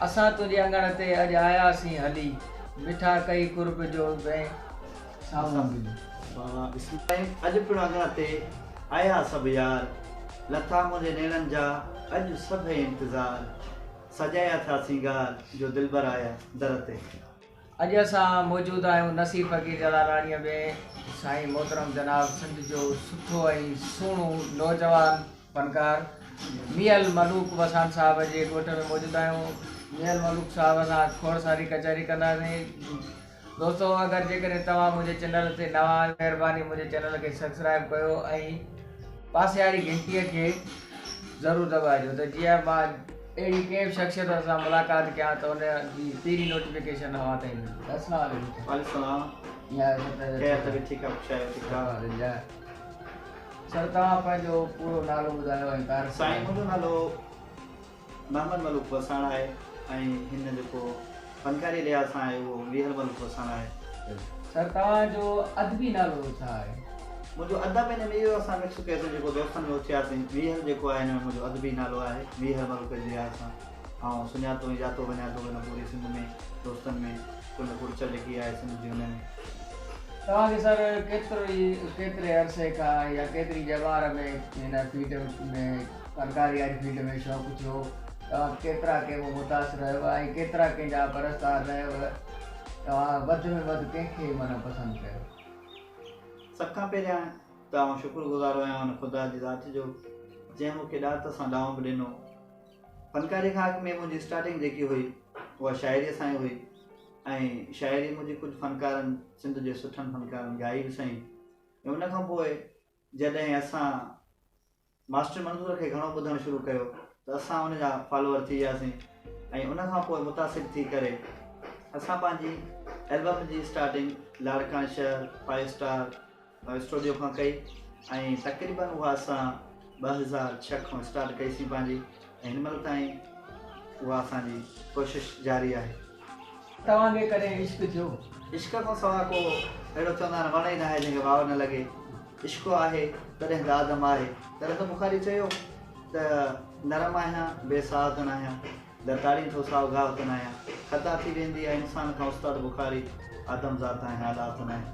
असां तुंहिंजे अंगण ते अॼु आयासीं हली मिठा कई कुर्ब जो वे सावण मिली। अॼु पिणु अंगण ते आया सभु यार लथा मुंहिंजे नेणनि जा अॼु सभई इंतज़ार सजाया था सिंगार जो दिलबर आया दर ते। अॼु असां मौजूदु आहियूं नसीर फ़कीर जलाराणीअ में साईं मोहतरम जनाब सिंध जो सुठो ऐं सुहिणो नौजवान फनकार मियल मलूक वसान साहब जे ॻोठ में मौजूदु आहियूं। मियल मलूक साहब सां खोड़ सारी कचहरी कंदासीं। दोस्तों अगरि जेकॾहिं तव्हां मुंहिंजे चैनल ते नवां महिरबानी मुंहिंजे चैनल खे सब्सक्राइब कयो ऐं पासे वारी घंटीअ खे ज़रूरु दॿाइजो त जीअं मां अहिड़ी कंहिं बि शख़्सियत सां मुलाक़ात कयां त उनजी पहिरीं नोटिफिकेशन अव्हां ताईं मिले। अस्सलाम वालेकुम। सर तव्हां पंहिंजो पूरो नालो ॿुधायो ऐं कार। साईं मुंहिंजो नालो मोहम्मद मलूक वसाण आहे ऐं हिन जेको फनकारी लिहाज़ सां आहे उहो विहल मलूक वसाण आहे। सर तव्हांजो अदबी नालो छा आहे? मुंहिंजो अदब हिन में इहो असां मिक्स कयोसीं जेको दोस्तनि में उथियासीं विहल जेको आहे हिन में मुंहिंजो अदबी नालो आहे विहल मलूक जे लिहाज़ सां। ऐं सुञातो ई जातो वञा थो हिन पूरी सिंध में दोस्तनि में कुल कुर्च जेकी आहे सिंध जी हुन में। तव्हांखे सर केतिरे अरसे खां या केतिरी जवार में हिन फील्ड में फनकारी वारी फील्ड में शौक़ु थियो? तव्हां केतिरा कंहिं मुतासिर रहियो ऐं केतिरा कंहिंजा परस्तार रहियो? तव्हां वधि में वधि कंहिंखे माना पसंदि कयो? सभ खां पहिरियां त आउं शुक्रगुज़ार आहियां हुन ख़ुदा जी ज़ात जो जंहिं मूंखे ॾात सां ॾांहुं बि ॾिनो। फनकारी खां अॻु में मुंहिंजी स्टार्टिंग जेकी हुई उहा शाइरीअ सां ई हुई ऐं शाइरी मुंहिंजी कुझु फनकारनि सिंध जे सुठनि फनकारनि ॻाई बि सही। ऐं उन खां पोइ जॾहिं असां मास्टर मंज़ूर खे घणो ॿुधणु शुरू कयो त असां उनजा फॉलोअर थी वियासीं ऐं उन खां पोइ मुतासिर थी करे असां पंहिंजी एल्बम जी स्टार्टिंग लाड़कान शहर 5 स्टार स्टूडियो खां कई ऐं तक़रीबन उहा असां 2006 खां स्टार्ट कईसीं पंहिंजी ऐं हिन महिल ताईं उहा असांजी कोशिशि जारी आहे। तव्हांखे कॾहिं इश्क थियो? इश्क खां सवाइ को अहिड़ो चवंदा आहिनि वण ई न आहे जंहिंखे वाव न लॻे। इश्क आहे तॾहिं त आदम आहे। तॾहिं त बुखारी चयो त नरम आहियां बेसात न आहियां दताड़ी थो साओ गाह त न आहियां ख़ता थी वेंदी आहे इंसान खां उस्ताद बुखारी आदम ज़ात आहियां हालात न आहियां।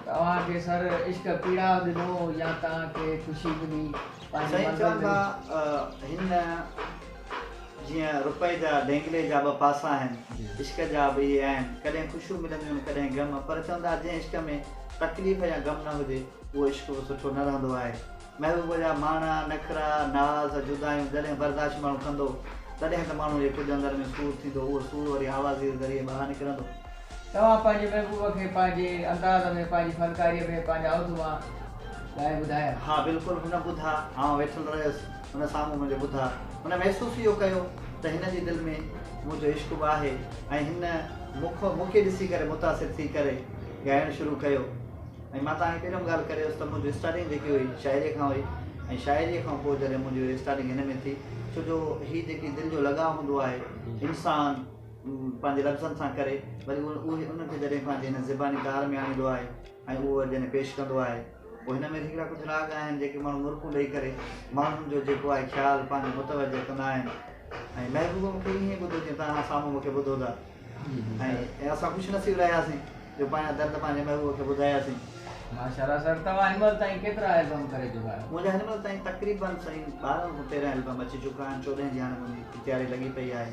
तव्हांखे सर इश्क पीड़ा ॾिनो या तव्हांखे ख़ुशी मिली? साईं चवनि था हिन जीअं रुपए जा ढेंगले जा ॿ पासा आहिनि इश्क जा बि इहे आहिनि कॾहिं ख़ुशियूं मिलंदियूं आहिनि कॾहिं ग़म पर चवंदा जंहिं इश्क में तकलीफ़ या ग़म न हुजे उहो इश्क सुठो न रहंदो आहे। महबूब जा माणा नखरा नाज़ जुदायूं जॾहिं बर्दाश्त माण्हू कंदो तॾहिं त माण्हू जे कुझु अंदरि में सूर थींदो उहो सूर वरी आवाज़ जे ज़रिए ॿाहिरि निकिरंदो। तव्हां पंहिंजे महबूब खे पंहिंजे अंदाज़ में पंहिंजी फनकारीअ में पंहिंजा उद्दमा ॻाए ॿुधाया? हा बिल्कुलु हुन ॿुधा आउं वेठल रहियुसि हुन साम्हूं मुंहिंजे ॿुधा हुन महसूसु इहो कयो त हिन जी दिलि में मुंहिंजो इश्क बि आहे ऐं हिन मूंखे ॾिसी करे मुतासिर थी करे ॻाइणु शुरू कयो। ऐं मां तव्हांखे पहिरियों ॻाल्हि करे त मुंहिंजी स्टार्टिंग जेकी हुई शाइरीअ खां हुई ऐं शाइरीअ खां पोइ जॾहिं मुंहिंजी स्टार्टिंग हिन में थी छो जो हीअ जेकी दिलि जो लॻाव हूंदो आहे इंसानु पंहिंजे लफ़्ज़नि सां करे वरी उहे उनखे जॾहिं पंहिंजे हिन ज़बानी कार में आणींदो आहे ऐं उहो जॾहिं पेश कंदो आहे पोइ हिन में हिकिड़ा कुझु राग आहिनि जेके माण्हू मुर्कूं ॾेई करे माण्हुनि जो जेको आहे ख़्यालु पंहिंजो मुतवजो कंदा आहिनि ऐं महबूब मूंखे ईअं ॿुधो जीअं तव्हां साम्हूं मूंखे ॿुधो था ऐं असां ख़ुशि नसीब रहियासीं जो पंहिंजा दर्द पंहिंजे महबूब खे ॿुधायासीं। माशाल्लाह सर तव्हां हिन महिल ताईं केतिरा एल्बम करे चुका आहियो? मुंहिंजा हिन महिल ताईं तक़रीबन साईं 12 खां 13 एल्बम अची चुका आहिनि 14 जी हाणे मुंहिंजी तयारी लॻी पई आहे।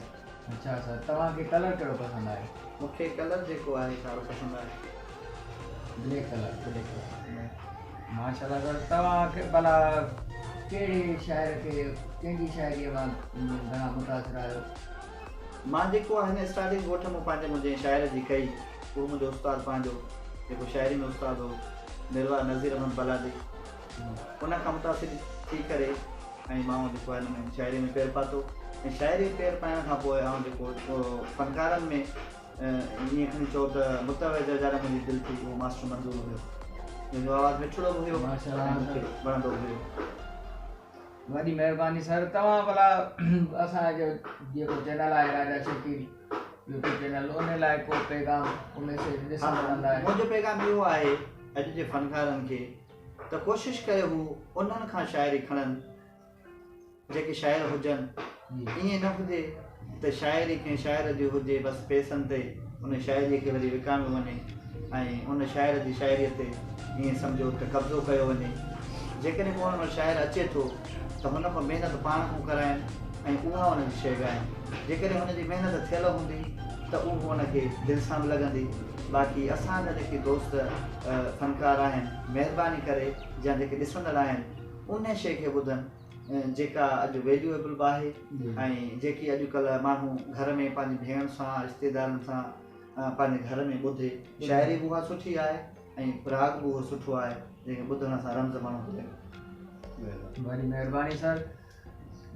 अच्छा सर तव्हांखे कलर कहिड़ो पसंदि आहे? मूंखे कलर जेको आहे सारो पसंदि आहे ब्लैक कलर। माशाल्लाह सर तव्हांखे भला कहिड़े शाइर खे कंहिंजी शाइरीअ मां घणा मुतासिर आहियो? मां जेको आहे हिन स्टार्टिंग ॻोठ में पंहिंजे मुंहिंजे शाइर जी कई उहो मुंहिंजो उस्तादु पंहिंजो जेको शाइरी में उस्तादु हो निर्वा नज़ीर अहमद बलादी उन खां मुतासिर थी करे ऐं मां जेको आहे हिन में शाइरी में पेर पातो ऐं शाइरी पेर पाइण खां पोइ आउं जेको फनकारनि में ईअं खणी चओ त मुतवजो ज़्यादा मुंहिंजी दिलि थी उहो मास्टर मंज़ूर हुयो मुंहिंजो आवाज़ु मिठड़ो बि हुयो वणंदो बि हुयो। वॾी महिरबानी सर तव्हां भला असांजो जेको चैनल आहे राजा शकील यूट्यूब चैनल उन लाइ को पैगाम उन से ॾिसण वणंदा आहे? मुंहिंजो पैगाम इहो आहे अॼु जे फनकारनि खे त कोशिशि करे हू उन्हनि खां शाइरी खणनि जेके शाइर हुजनि ईअं न हुजे त शाइरी कंहिं शाइर जी हुजे बसि पैसनि ते उन शाइरीअ खे वरी विकामियो वञे ऐं उन शाइर जी शाइरीअ ते ईअं सम्झो त कब्ज़ो कयो वञे। जेकॾहिं को हुन शाइर अचे थो त हुन खां महिनत पाण खां कराइनि ऐं उहा हुनजी शइ ॻाइनि। जेकॾहिं हुनजी महिनत थियल हूंदी त उहो हुनखे दिलि सां बि लॻंदी। बाक़ी असांजा जेके दोस्त फ़नकार आहिनि महिरबानी करे या जेके ॾिसंदड़ आहिनि उन शइ खे ॿुधनि जेका अॼु वैल्यूएबल बि आहे ऐं जेकी अॼुकल्ह माण्हू घर में पंहिंजी भेण सां रिश्तेदारनि सां पंहिंजे घर में ॿुधे। शाइरी बि उहा सुठी आहे ऐं राग बि उहो सुठो आहे जंहिंखे ॿुधण सां रम्ज़ माण्हू ॿुधे। वरी महिरबानी सर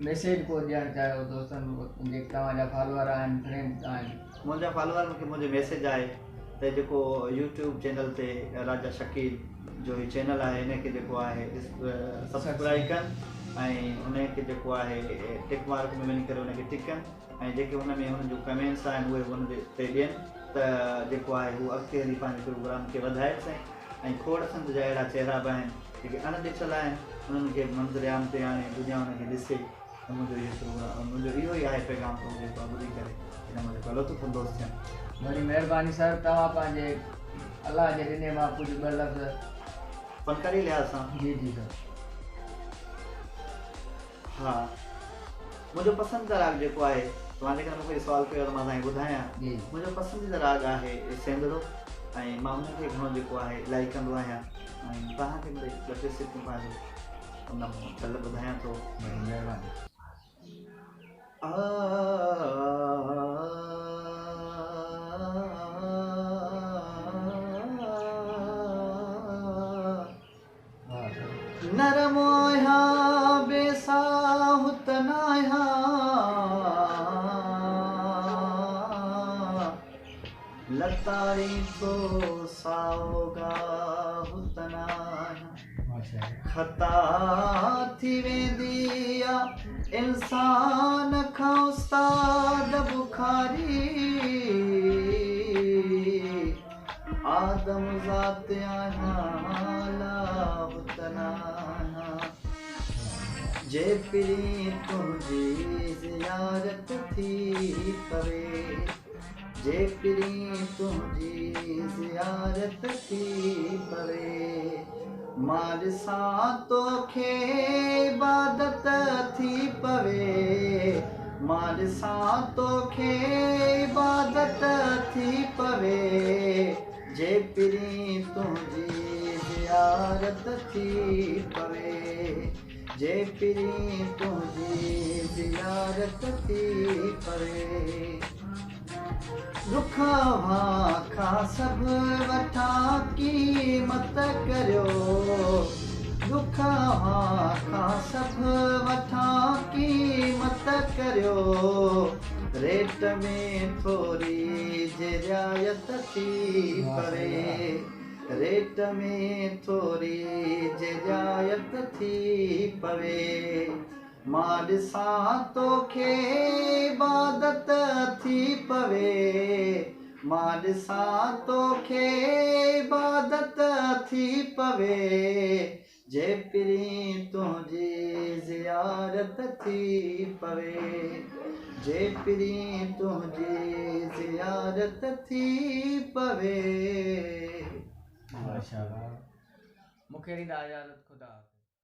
मैसेज को ॾियणु चाहियो दोस्तनि जेके तव्हांजा फॉलोअर आहिनि फ्रेंड्स आहिनि। मुंहिंजा फॉलोअर मूंखे मुंहिंजो मैसेज आहे त जेको यूट्यूब चैनल ते राजा शकील जो ही चैनल आहे इनखे जेको आहे सब्सक्राइब कनि ऐं उनखे जेको आहे टिक मार्क में वञी करे उनखे टिक कनि ऐं जेके हुन में हुन जो कमेंट्स आहिनि उहे हुन ते ॾियनि त जेको आहे हू अॻिते हली पंहिंजे प्रोग्राम खे वधाए सघे। ऐं खोड़ संद जा अहिड़ा चहिरा बि आहिनि जेके अणॾिठल आहिनि उन्हनि खे मंज़रियाम ते आणे दुनिया उनखे ॾिसे। त मुंहिंजो इहो प्रोग्राम मुंहिंजो इहो ई आहे पैगाम थो जेको ॿुधी करे हिन में जेको लुत्फ़ अंदोज़ थियनि। वरी महिरबानी सर तव्हां पंहिंजे अलाह जे ॾिने मां कुझु ॿ लफ़्ज़ फ़नकारी लिहाज़ सां। जी जी सर। हा मुंहिंजो पसंदीदा राग जेको आहे तव्हां जेकॾहिं मूंखे सुवाल कयो त मां तव्हांखे ॿुधायां। मुंहिंजो पसंदीदा राग आहे सेंदड़ो ऐं मां उनखे घणो जेको आहे लाइक कंदो आहियां ऐं तव्हांखे ॿ टे सिटियूं पंहिंजो उन ॻाल्हि ॿुधायां थो। महिरबानी। नरमोया बेसाहुतनाया लतारी तो साओगा हुतनाया खता थी वेंदी आहे इंसान खां उस्ताद बुखारी आदम ज़ात जे पिरी तुंहिंजी ज़ियारत थी पवे जे पिरी तुंहिंजी ज़ियारत थी पवे मां ॾिसां तोखे इबादत थी पवे मां ॾिसां तोखे इबादत थी पवे जे पिरी तुंहिंजी ज़ियारत थी पवे जे पिरी तुंहिंजी ज़ियारत थी पवे। रुखावा खां सभु वठां क़ीमत करियो रुखावा खां सभु वठां क़ीमत करियो रेट में थोरी जे रियायत थी पवे रेट में थोरी जे रियायत थी पवे मां ॾिसां तोखे इबादत थी पवे मां ॾिसां तोखे इबादत थी पवे जे पिरी तुंहिंजी ज़ियारत थी पवे जे पिरी तुंहिंजी ज़ियारत थी पवे। माशाअल्लाह मूंखे ॾींदा इजाज़त खुदा।